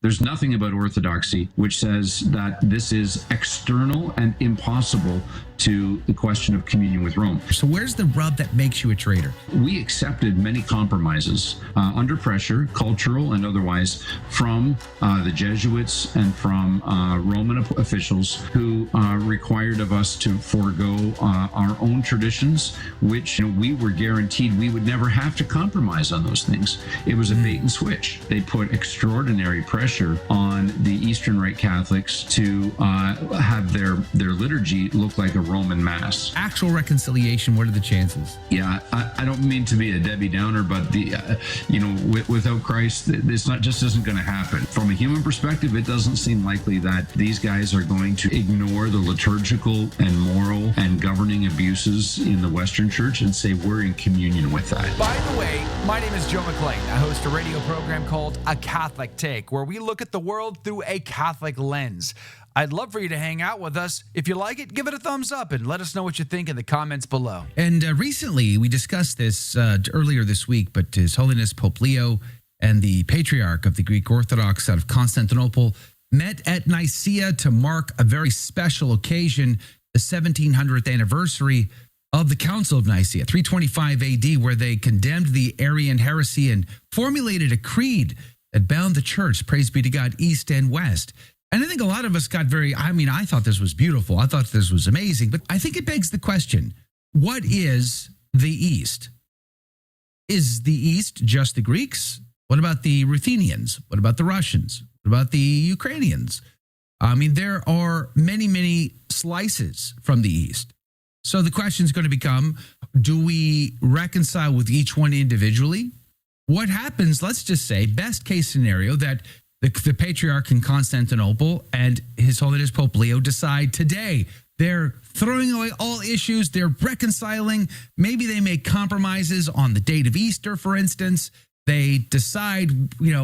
There's nothing about Orthodoxy which says that this is external and impossible to the question of communion with Rome. So where's the rub that makes you a traitor? We accepted many compromises under pressure, cultural and otherwise, from the Jesuits and from Roman officials who required of us to forego our own traditions, which we were guaranteed we would never have to compromise on those things. It was a bait and switch. They put extraordinary pressure on the Eastern Rite Catholics to have their liturgy look like a Roman Mass. Actual reconciliation, what are the chances? Yeah, I don't mean to be a Debbie Downer, but without Christ, this just isn't going to happen. From a human perspective, it doesn't seem likely that these guys are going to ignore the liturgical and moral and governing abuses in the Western Church and say we're in communion with that. By the way, my name is Joe McClane. I host a radio program called A Catholic Take, where we look at the world through a Catholic lens. I'd love for you to hang out with us. If you like it, give it a thumbs up and let us know what you think in the comments below. And recently, we discussed this earlier this week, but His Holiness Pope Leo and the Patriarch of the Greek Orthodox out of Constantinople met at Nicaea to mark a very special occasion, the 1700th anniversary of the Council of Nicaea, 325 AD, where they condemned the Arian heresy and formulated a creed that bound the church, praise be to God, East and West. And I think a lot of us got I thought this was beautiful. I thought this was amazing. But I think it begs the question, what is the East? Is the East just the Greeks? What about the Ruthenians? What about the Russians? What about the Ukrainians? There are many, many slices from the East. So the question is going to become, do we reconcile with each one individually? What happens, let's just say, best case scenario, that the Patriarch in Constantinople and His Holiness Pope Leo decide today they're throwing away all issues, they're reconciling, maybe they make compromises on the date of Easter, for instance. They decide,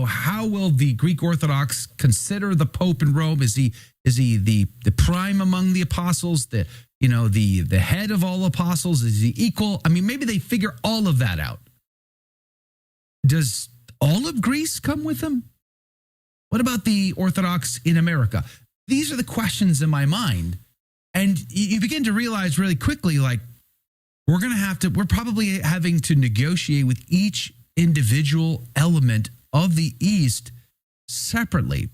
how will the Greek Orthodox consider the Pope in Rome? Is he the prime among the apostles, the head of all apostles? Is he equal? Maybe they figure all of that out. Does all of Greece come with him? What about the Orthodox in America? These are the questions in my mind. And you begin to realize really quickly, we're probably having to negotiate with each individual element of the East separately.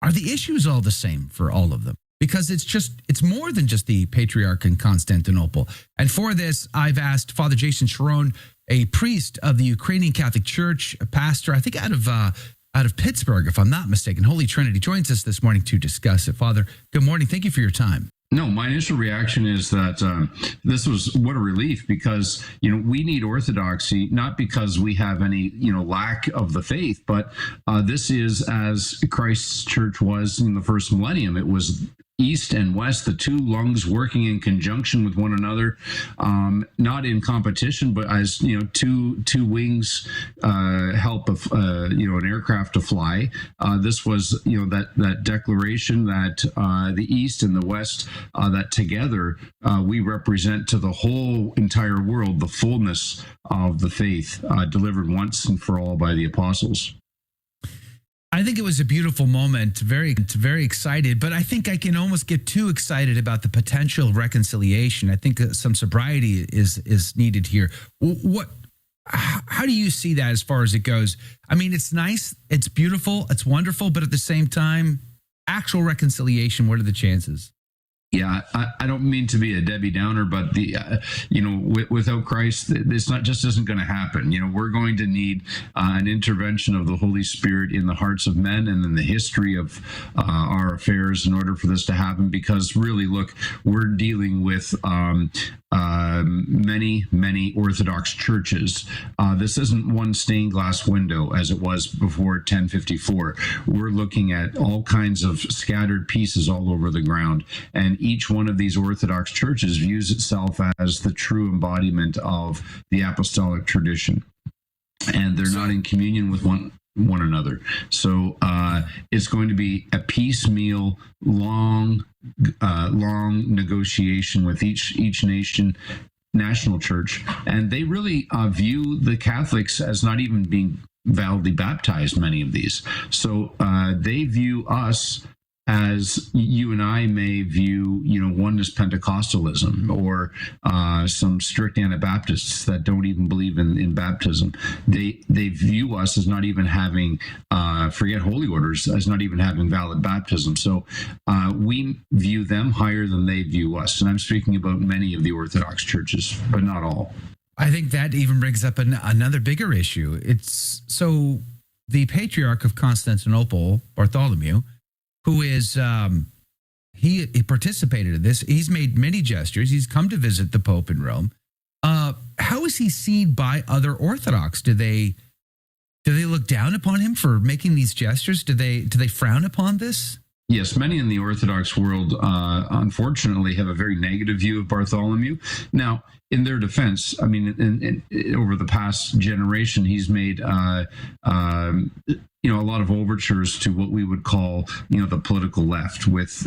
Are the issues all the same for all of them? Because it's more than just the Patriarch in Constantinople. And for this, I've asked Father Jason Charron, a priest of the Ukrainian Catholic Church, a pastor, I think out of Pittsburgh, if I'm not mistaken. Holy Trinity joins us this morning to discuss it. Father, good morning. Thank you for your time. No, my initial reaction is that this was what a relief, because we need orthodoxy, not because we have any lack of the faith, but this is as Christ's church was in the first millennium. It was East and West, the two lungs working in conjunction with one another, not in competition, but as two wings help an aircraft to fly. This was that declaration that the East and the West, that together we represent to the whole entire world the fullness of the faith delivered once and for all by the apostles. I think it was a beautiful moment, very excited, but I think I can almost get too excited about the potential of reconciliation. I think some sobriety is needed here. How do you see that as far as it goes? It's nice, it's beautiful, it's wonderful, but at the same time, actual reconciliation, what are the chances? Yeah, I don't mean to be a Debbie Downer, but without Christ, this just isn't going to happen. We're going to need an intervention of the Holy Spirit in the hearts of men and in the history of our affairs in order for this to happen. Because really, look, we're dealing with many Orthodox churches. This isn't one stained glass window as it was before 1054. We're looking at all kinds of scattered pieces all over the ground, and each one of these Orthodox churches views itself as the true embodiment of the apostolic tradition, and they're not in communion with one another. So it's going to be a piecemeal, long negotiation with each national church, and they really view the Catholics as not even being validly baptized, many of these. So they view us as you and I may view, oneness Pentecostalism, or some strict Anabaptists that don't even believe in baptism. They view us as not even having, forget holy orders, as not even having valid baptism. So we view them higher than they view us. And I'm speaking about many of the Orthodox churches, but not all. I think that even brings up another bigger issue. It's so the Patriarch of Constantinople, Bartholomew, who is, he participated in this. He's made many gestures. He's come to visit the Pope in Rome. How is he seen by other Orthodox? Do they look down upon him for making these gestures? Do they frown upon this? Yes, many in the Orthodox world, unfortunately, have a very negative view of Bartholomew. Now, in their defense, I mean, over the past generation, he's made a lot of overtures to what we would call, the political left, with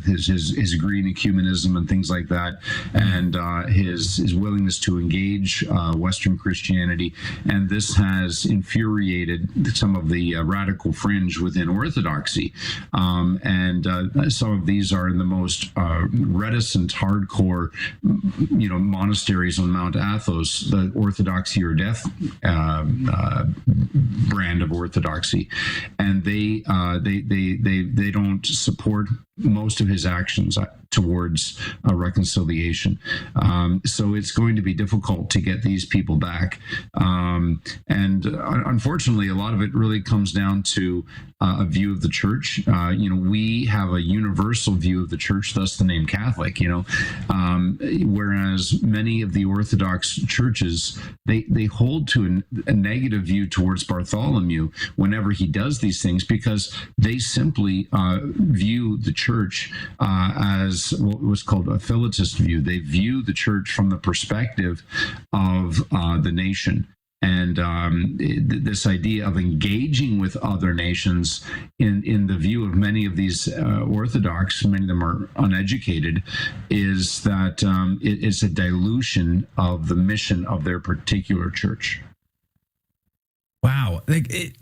his green ecumenism and things like that, and his willingness to engage Western Christianity. And this has infuriated some of the radical fringe within Orthodoxy. And some of these are in the most reticent, hardcore, monasteries on Mount Athos, the Orthodoxy or Death brand of Orthodoxy, and they don't support most of his actions towards reconciliation. So it's going to be difficult to get these people back. And unfortunately, a lot of it really comes down to a view of the church. We have a universal view of the church, thus the name Catholic, whereas many of the Orthodox churches, they hold to a negative view towards Bartholomew whenever he does these things, because they simply view the church as what was called a philatist view. They view the church from the perspective of the nation. And this idea of engaging with other nations, in the view of many of these Orthodox, many of them are uneducated, is that it's a dilution of the mission of their particular church. Wow.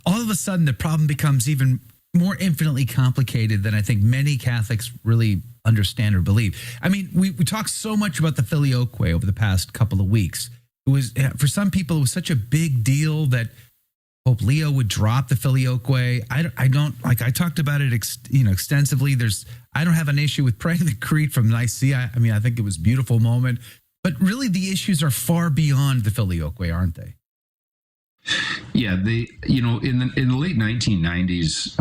All of a sudden, the problem becomes even more infinitely complicated than I think many Catholics really understand or believe. I mean, we talked so much about the Filioque over the past couple of weeks. It was, for some people, it was such a big deal that Pope Leo would drop the Filioque. I talked about it extensively. I don't have an issue with praying the Creed from Nicaea. I mean, I think it was a beautiful moment, but really the issues are far beyond the Filioque, aren't they? Yeah, in the late 1990s,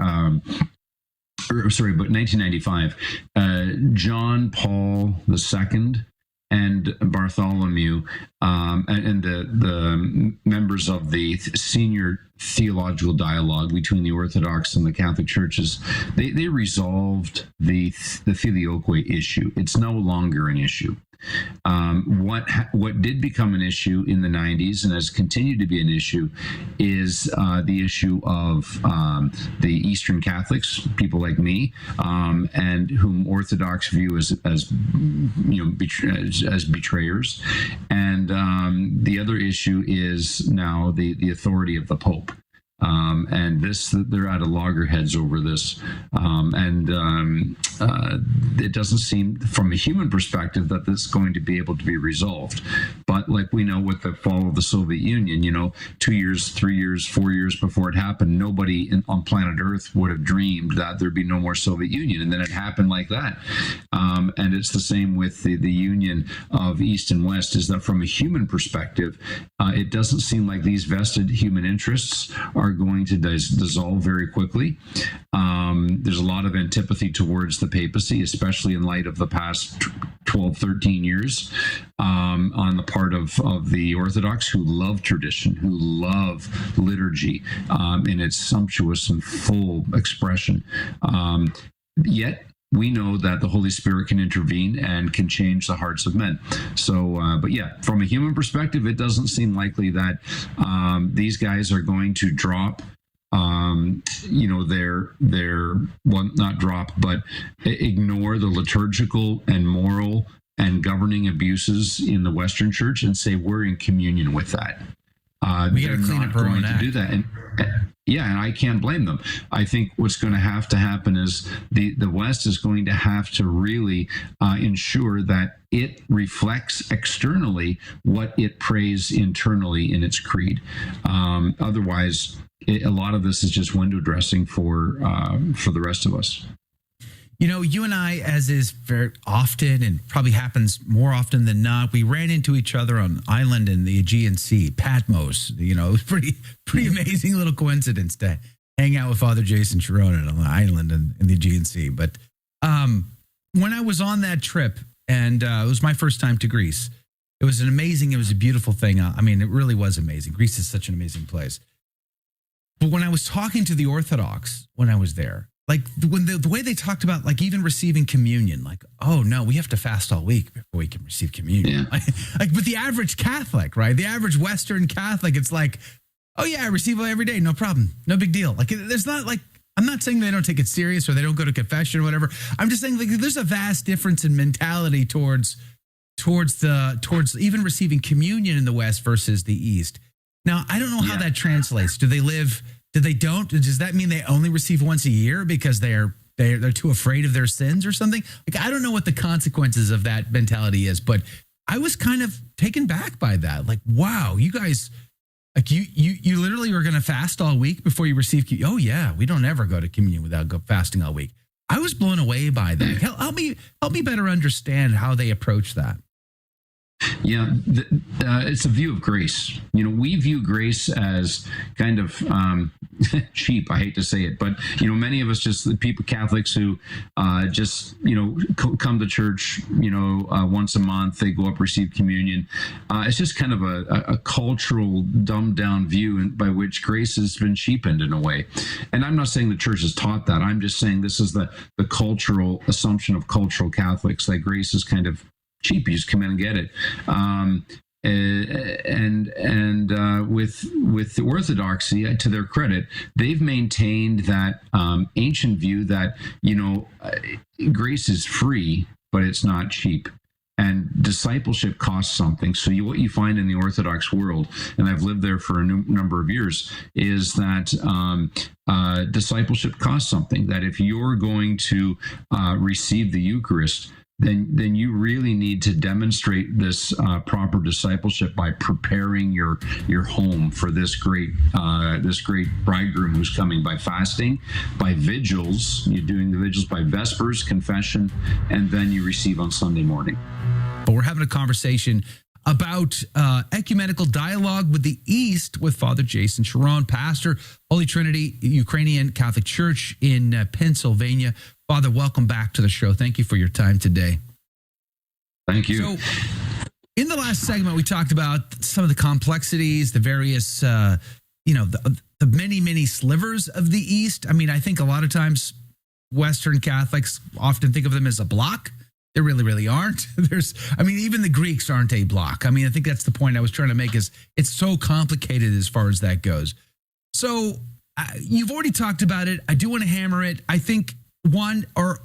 1995, John Paul II and Bartholomew and the members of the senior theological dialogue between the Orthodox and the Catholic churches, they resolved the Filioque issue. It's no longer an issue. What did become an issue in the 90s and has continued to be an issue is the issue of the Eastern Catholics, people like me, and whom Orthodox view as betrayers. And the other issue is now the authority of the Pope. And they're at a loggerheads over this. It doesn't seem, from a human perspective, that this is going to be able to be resolved. But like we know with the fall of the Soviet Union, 2 years, 3 years, 4 years before it happened, nobody on planet Earth would have dreamed that there'd be no more Soviet Union. And then it happened like that. And it's the same with the union of East and West, is that from a human perspective, it doesn't seem like these vested human interests are going to dissolve very quickly. There's a lot of antipathy towards the papacy, especially in light of the past 12, 13 years, on the part of the Orthodox, who love tradition, who love liturgy in its sumptuous and full expression. Yet, we know that the Holy Spirit can intervene and can change the hearts of men. So, but yeah, from a human perspective, it doesn't seem likely that these guys are going to drop, ignore the liturgical and moral and governing abuses in the Western Church and say we're in communion with that. We got to clean not up our going own to act. do that. And I can't blame them. I think what's going to happen is the West is going to have to really ensure that it reflects externally what it prays internally in its creed. Otherwise, a lot of this is just window dressing for the rest of us. You know, you and I, as is very often and probably happens more often than not, we ran into each other on an island in the Aegean Sea, Patmos. You know, it was pretty amazing little coincidence to hang out with Father Jason Charron on an island in the Aegean Sea. But when I was on that trip, and it was my first time to Greece, it was a beautiful thing. I mean, it really was amazing. Greece is such an amazing place. But when I was talking to the Orthodox when I was there, like when the way they talked about like even receiving communion, like, oh no, we have to fast all week before we can receive communion. Yeah. But the average Catholic, right? The average Western Catholic, it's like, oh yeah, I receive it every day, no problem, no big deal. Like there's not like, I'm not saying they don't take it serious or they don't go to confession or whatever. I'm just saying like there's a vast difference in mentality towards even receiving communion in the West versus the East. Now, I don't know how that translates. Do they don't? Does that mean they only receive once a year because they're too afraid of their sins or something? Like, I don't know what the consequences of that mentality is, but I was kind of taken back by that. Like, wow, you guys, like you literally are going to fast all week before you receive. Oh yeah, we don't ever go to communion without fasting all week. I was blown away by that. Help me better understand how they approach that. Yeah, it's a view of grace. You know, we view grace as kind of cheap. I hate to say it, but you know, many of us, just the people, Catholics who just come to church, once a month, they go up, receive communion. It's just kind of a cultural dumbed down view by which grace has been cheapened in a way. And I'm not saying the church has taught that. I'm just saying this is the cultural assumption of cultural Catholics, that grace is kind of cheap. You just come in and get it. With the Orthodoxy, to their credit, they've maintained that ancient view that grace is free, but it's not cheap. And discipleship costs something. So what you find in the Orthodox world, and I've lived there for a number of years, is that discipleship costs something. That if you're going to receive the Eucharist, then you really need to demonstrate this proper discipleship by preparing your home for this great bridegroom who's coming, by fasting, by vigils. You're doing the vigils by Vespers, confession, and then you receive on Sunday morning. But we're having a conversation about ecumenical dialogue with the East with Father Jason Charron, pastor, Holy Trinity Ukrainian Catholic Church in Pennsylvania. Father, welcome back to the show. Thank you for your time today. Thank you. So, in the last segment, we talked about some of the complexities, the various, the many slivers of the East. I mean, I think a lot of times Western Catholics often think of them as a block. They really, really aren't. Even the Greeks aren't a block. I mean, I think that's the point I was trying to make, is it's so complicated as far as that goes. So you've already talked about it. I do want to hammer it. I think, one, are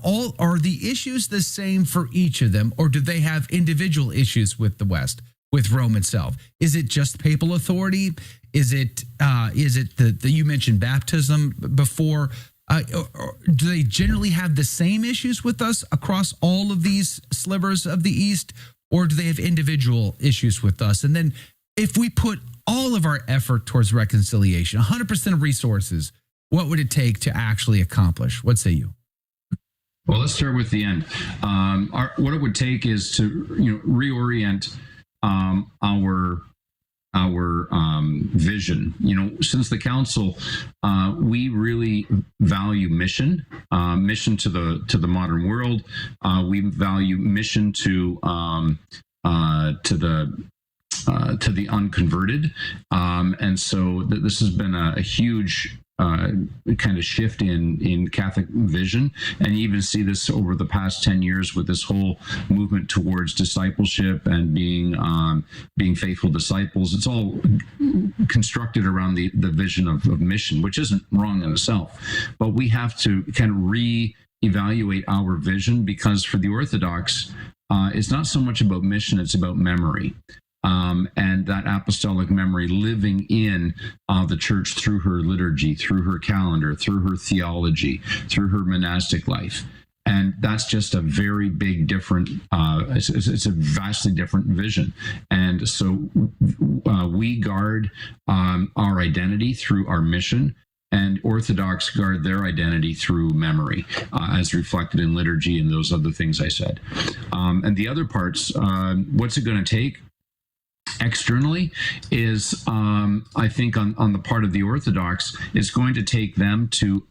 the issues the same for each of them, or do they have individual issues with the West, with Rome itself? Is it just papal authority? Is it the you mentioned baptism before? Or do they generally have the same issues with us across all of these slivers of the East, or do they have individual issues with us? And then if we put all of our effort towards reconciliation, 100% of resources, what would it take to actually accomplish? What say you? Well, let's start with the end. What it would take is to reorient our vision. Since the council, we really value mission to the modern world. We value mission to the unconverted, and so this has been a huge kind of shift in Catholic vision. And you even see this over the past 10 years with this whole movement towards discipleship and being faithful disciples. It's all constructed around the vision of mission, which isn't wrong in itself. But we have to kind of reevaluate our vision, because for the Orthodox, it's not so much about mission, it's about memory. and that apostolic memory living in the church through her liturgy, through her calendar, through her theology, through her monastic life. And that's just a very big different, it's a vastly different vision. And so we guard our identity through our mission, and Orthodox guard their identity through memory, as reflected in liturgy and those other things I said. And the other parts, what's it going to take? Externally is, I think, on the part of the Orthodox, it's going to take them to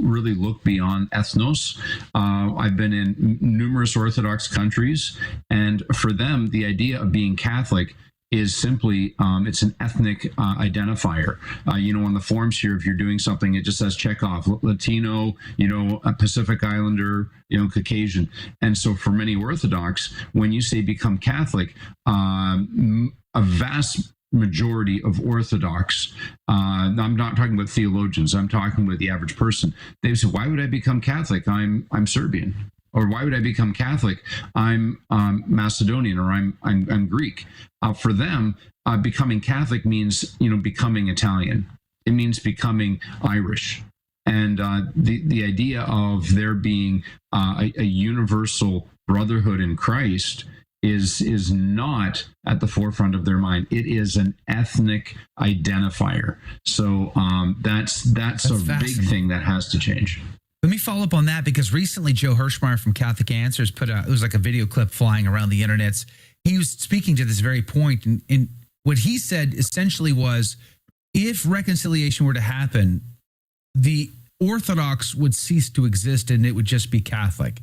really look beyond ethnos. I've been in numerous Orthodox countries, and for them, the idea of being Catholic is simply, it's an ethnic identifier. On the forms here, if you're doing something, it just says check off Latino, a Pacific Islander, Caucasian. And so for many Orthodox, when you say become Catholic, a vast majority of Orthodox, I'm not talking about theologians, I'm talking about the average person. They say, why would I become Catholic? I'm Serbian. Or why would I become Catholic? I'm Macedonian, or I'm Greek. For them, becoming Catholic means becoming Italian. It means becoming Irish. And the idea of there being a universal brotherhood in Christ is not at the forefront of their mind. It is an ethnic identifier. So that's a big thing that has to change. Let me follow up on that, because recently Joe Hirschmeyer from Catholic Answers it was like a video clip flying around the internets. He was speaking to this very point, and what he said essentially was, if reconciliation were to happen, the Orthodox would cease to exist and it would just be Catholic.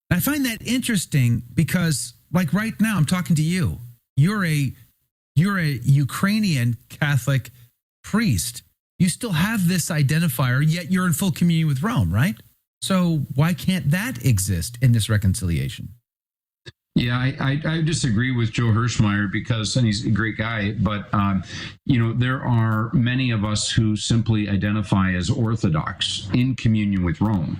And I find that interesting because, like right now, I'm talking to you. You're a Ukrainian Catholic priest. You still have this identifier, yet you're in full communion with Rome, right? So why can't that exist in this reconciliation? Yeah, I disagree with Joe Hirschmeyer and he's a great guy, but there are many of us who simply identify as Orthodox in communion with Rome.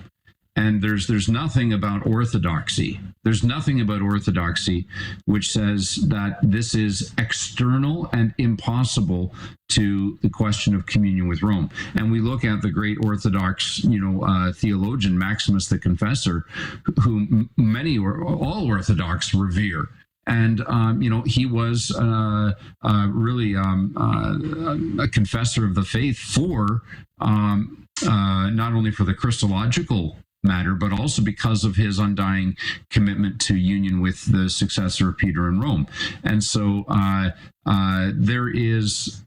And there's nothing about orthodoxy. There's nothing about orthodoxy which says that this is external and impossible to the question of communion with Rome. And we look at the great Orthodox, theologian Maximus the Confessor, whom many or all Orthodox revere. And, he was really a confessor of the faith for not only for the Christological matter, but also because of his undying commitment to union with the successor of Peter in Rome. And so there is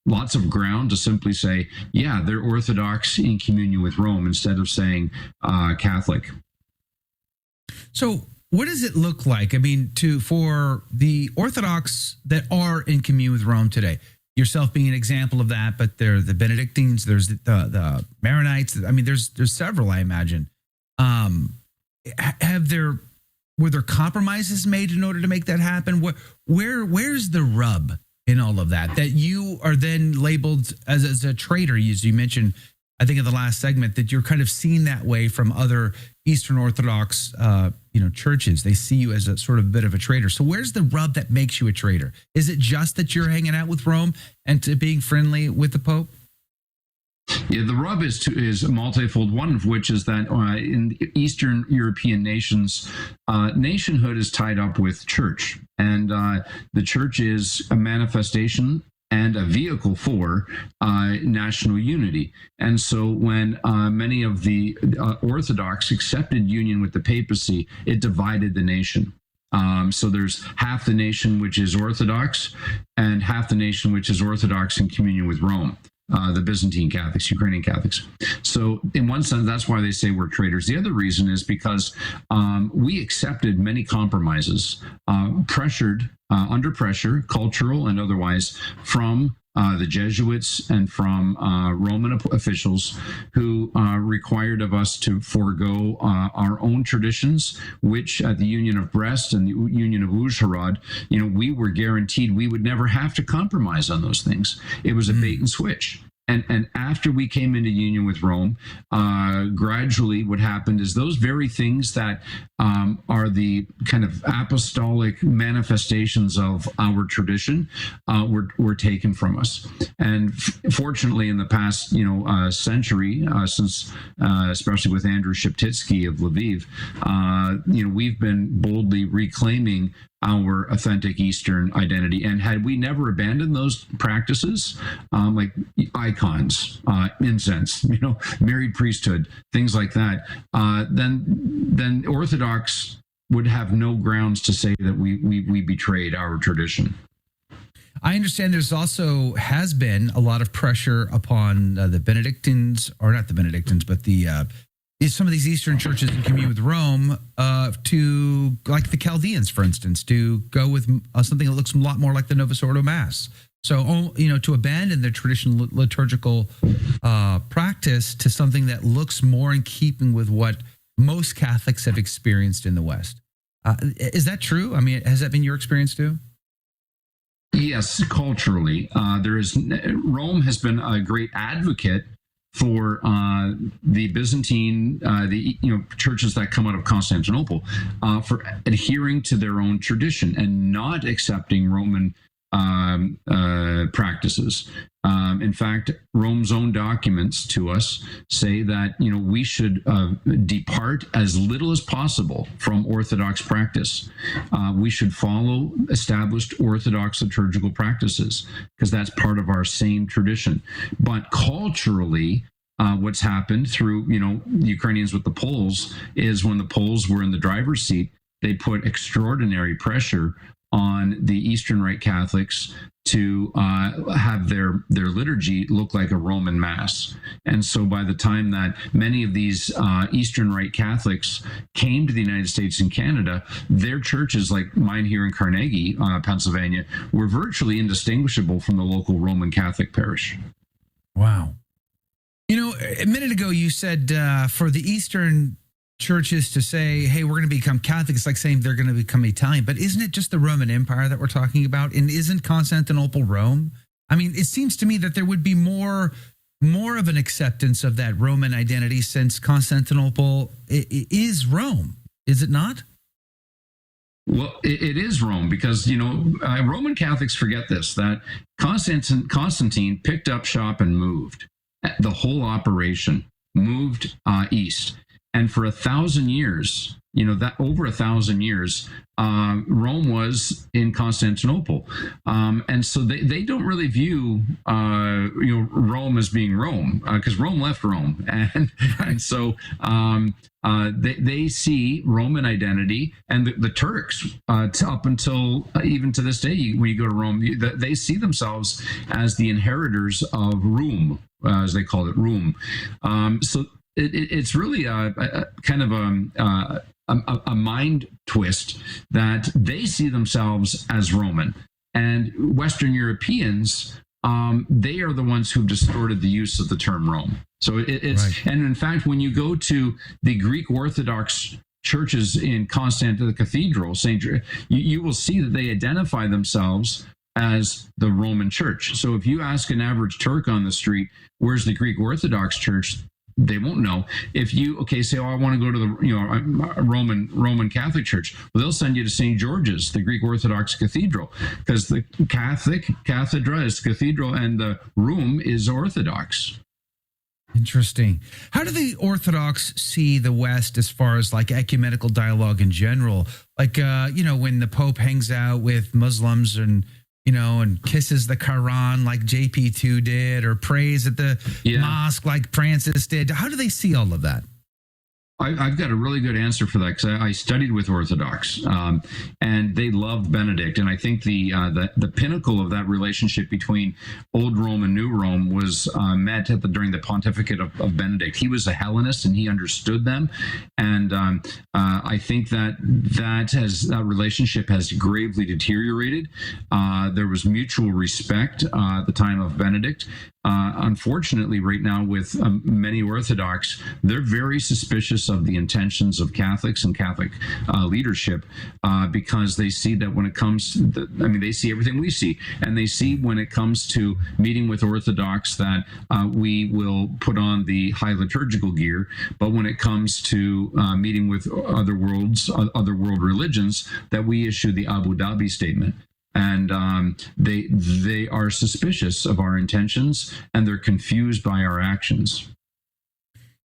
lots of ground to simply say, yeah, they're Orthodox in communion with Rome, instead of saying Catholic. So what does it look like? I mean, for the Orthodox that are in communion with Rome today, yourself being an example of that, but there are the Benedictines, there's the Maronites. I mean, there's several, I imagine. Were there compromises made in order to make that happen? Where's the rub in all of that you are then labeled as a traitor? As you mentioned, I think in the last segment, that you're kind of seen that way from other Eastern Orthodox churches. They see you as a sort of a bit of a traitor. So where's the rub that makes you a traitor? Is it just that you're hanging out with Rome and to being friendly with the Pope? Yeah, the rub is multifold. One of which is that in Eastern European nations, nationhood is tied up with church, and the church is a manifestation and a vehicle for national unity. And so when many of the Orthodox accepted union with the papacy, it divided the nation. So there's half the nation which is Orthodox, and half the nation which is Orthodox in communion with Rome. The Byzantine Catholics, Ukrainian Catholics. So in one sense, that's why they say we're traitors. The other reason is because we accepted many compromises, under pressure, cultural and otherwise, from the Jesuits and from Roman officials who required of us to forego our own traditions, which at the Union of Brest and the Union of Uzhhorod, we were guaranteed we would never have to compromise on those things. It was a bait and switch. And after we came into union with Rome, gradually what happened is those very things that are the kind of apostolic manifestations of our tradition were taken from us. And fortunately, in the past century, since especially with Andrew Sheptytsky of Lviv, we've been boldly reclaiming our authentic Eastern identity. And had we never abandoned those practices, like icons, incense, married priesthood, things like that, then Orthodox would have no grounds to say that we betrayed our tradition. I understand there's also has been a lot of pressure upon the Benedictines, or not the Benedictines, but some of these Eastern churches in communion with Rome, to, like the Chaldeans, for instance, to go with something that looks a lot more like the Novus Ordo Mass. So, to abandon the traditional liturgical practice to something that looks more in keeping with what most Catholics have experienced in the West. Is that true? I mean, has that been your experience too? Yes, culturally, Rome has been a great advocate for the Byzantine, churches that come out of Constantinople, for adhering to their own tradition and not accepting Roman practices. In fact, Rome's own documents to us say that we should depart as little as possible from Orthodox practice. We should follow established Orthodox liturgical practices because that's part of our same tradition. But culturally, what's happened through the Ukrainians with the Poles is when the Poles were in the driver's seat, they put extraordinary pressure on the Eastern Rite Catholics to have their liturgy look like a Roman Mass. And so by the time that many of these Eastern Rite Catholics came to the United States and Canada, their churches, like mine here in Carnegie, Pennsylvania, were virtually indistinguishable from the local Roman Catholic parish. Wow. A minute ago you said for the Eastern churches to say, hey, we're going to become Catholic, it's like saying they're going to become Italian. But isn't it just the Roman Empire that we're talking about? And isn't Constantinople Rome? I mean, it seems to me that there would be more of an acceptance of that Roman identity since Constantinople is Rome, is it not? Well, it is Rome because, Roman Catholics forget this, that Constantine picked up shop and moved. The whole operation moved east. And for 1,000 years, over 1,000 years, Rome was in Constantinople. And so they don't really view, Rome as being Rome because Rome left Rome. And so they see Roman identity, and the Turks, up until even to this day, when you go to Rome, they see themselves as the inheritors of Rome, as they call it, Rome. So it's really a kind of a mind twist that they see themselves as Roman, and Western Europeans, they are the ones who've distorted the use of the term Rome. So it's right. And in fact, when you go to the Greek Orthodox churches in the Cathedral, you will see that they identify themselves as the Roman Church. So if you ask an average Turk on the street, where's the Greek Orthodox Church? They won't know. If you say, I want to go to the Roman Catholic Church, well, they'll send you to St. George's, the Greek Orthodox Cathedral, because the cathedra is cathedral and the room is Orthodox. Interesting. How do the Orthodox see the West as far as like ecumenical dialogue in general? Like, when the Pope hangs out with Muslims and kisses the Charron like JP2 did, or prays at the mosque like Francis did. How do they see all of that? I've got a really good answer for that because I studied with Orthodox, and they loved Benedict. And I think the pinnacle of that relationship between Old Rome and New Rome was met during the pontificate of Benedict. He was a Hellenist and he understood them, and I think that relationship has gravely deteriorated. There was mutual respect at the time of Benedict. Unfortunately, right now with many Orthodox, they're very suspicious of the intentions of Catholics and Catholic leadership, because they see that when it comes to they see everything we see, and they see when it comes to meeting with Orthodox that we will put on the high liturgical gear, but when it comes to meeting with other world religions, that we issue the Abu Dhabi statement. And they are suspicious of our intentions, and they're confused by our actions.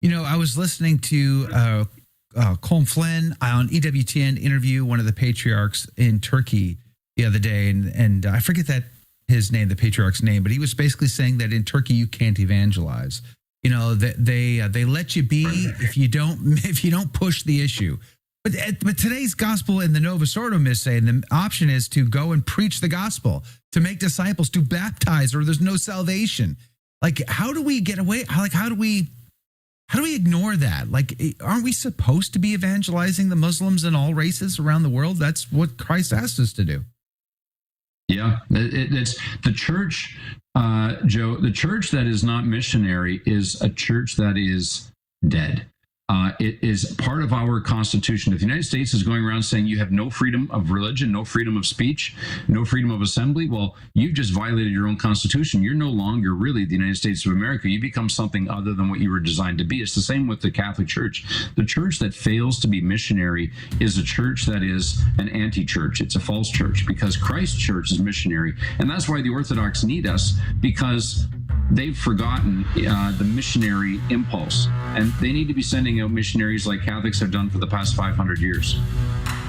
I was listening to Colm Flynn on EWTN interview one of the patriarchs in Turkey the other day, and I forget the patriarch's name, but he was basically saying that in Turkey you can't evangelize. That they let you be if you don't push the issue. But today's gospel in the Novus Ordo is saying the option is to go and preach the gospel, to make disciples, to baptize, or there's no salvation. Like, how do we get away? How do we ignore that? Like, aren't we supposed to be evangelizing the Muslims and all races around the world? That's what Christ asked us to do. Yeah, it's the church, Joe. The church that is not missionary is a church that is dead. It is part of our Constitution. If the United States is going around saying you have no freedom of religion, no freedom of speech, no freedom of assembly, well, you've just violated your own Constitution. You're no longer really the United States of America. You become something other than what you were designed to be. It's the same with the Catholic Church. The church that fails to be missionary is a church that is an anti-church. It's a false church, because Christ's church is missionary. And that's why the Orthodox need us, because they've forgotten the missionary impulse, and they need to be sending out missionaries like Catholics have done for the past 500 years.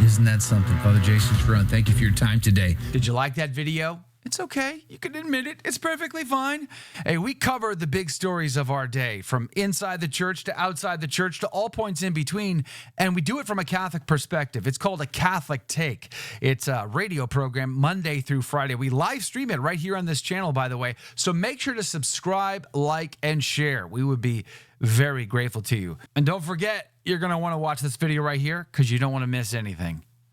Isn't that something? Father Jason Charron, thank you for your time today. Did you like that video? It's okay. You can admit it. It's perfectly fine. Hey, we cover the big stories of our day, from inside the church to outside the church to all points in between, and we do it from a Catholic perspective. It's called A Catholic Take. It's a radio program Monday through Friday. We live stream it right here on this channel, by the way, so make sure to subscribe, like, and share. We would be very grateful to you. And don't forget, you're going to want to watch this video right here, because you don't want to miss anything.